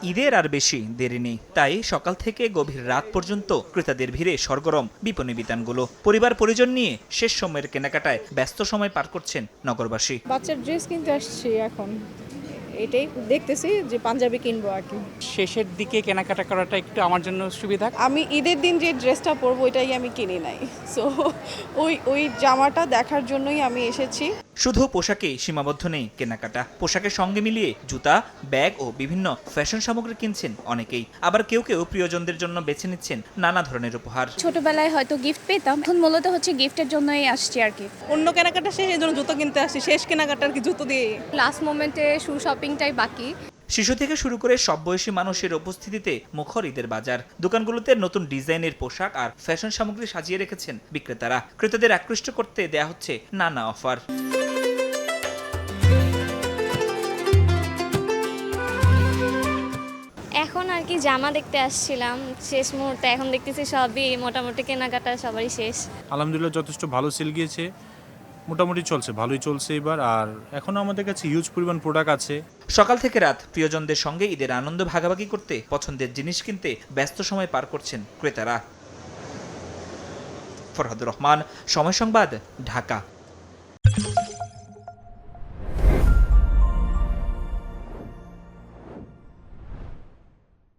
ঈদের আর বেশি দেরি নেই, তাই সকাল থেকে গভীর রাত পর্যন্ত ক্রেতাদের ভিড়ে সরগরম বিপণী বিতানগুলো। পরিবার পরিজন নিয়ে শেষ সময়ের কেনাকাটায় ব্যস্ত সময় পার করছেন নগরবাসী। বাচ্চার ড্রেস কিনতে আসছি এখন, এটাই দেখতেছি যে পাঞ্জাবি কিনবো আর কি। শেষের দিকে কেনাকাটা করাটা একটু আমার জন্য সুবিধা। আমি ঈদের দিন যে ড্রেসটা পরবো ওইটাই আমি কিনি নাই, সো ওই জামাটা দেখার জন্যই আমি এসেছি। শুধু পোশাকেই সীমাবদ্ধ নেই কেনাকাটা, পোশাকের সঙ্গে মিলিয়ে জুতা, ব্যাগ ও বিভিন্ন ফ্যাশন সামগ্রী কিনছেন অনেকেই। আবার কেউ কেউ প্রিয়জনদের জন্য বেছে নিচ্ছেন নানা ধরনের উপহার। ছোটবেলায় হয়তো গিফট পেতাম, এখন মূলত হচ্ছে গিফটের জন্যই আসছি আর কি। অন্য কেনাকাটা শেষ, এই জন্য জুতো কিনতে আসছি। শেষ কেনাকাটা আর কি জুতো দিয়ে। লাস্ট মোমেন্টে শু শপিংটাই বাকি। শিশু থেকে শুরু করে সব বয়সী মানুষের উপস্থিতিতে মুখর ঈদের বাজার। দোকানগুলোতে নতুন ডিজাইনের পোশাক আর ফ্যাশন সামগ্রী সাজিয়ে রেখেছেন বিক্রেতারা। ক্রেতাদের আকৃষ্ট করতে দেয়া হচ্ছে নানা অফার। এখন আর কি জামা দেখতে আসছিলাম শেষ মুহূর্তে, এখন দেখতেছি সবই মোটামুটি কেনাকাটা সবারই শেষ। আলহামদুলিল্লাহ যথেষ্ট ভালো সেল গিয়েছে, মোটামুটি চলছে, ভালোই চলছে এবার। আর এখনও আমাদের কাছে হিউজ পরিমাণ প্রোডাক্ট আছে। সকাল থেকে রাত প্রিয়জনদের সঙ্গে ঈদের আনন্দ ভাগাভাগি করতে, পছন্দের জিনিস কিনতে ব্যস্ত সময় পার করছেন ক্রেতারা। ফরহাদুর রহমান, সময় সংবাদ, ঢাকা।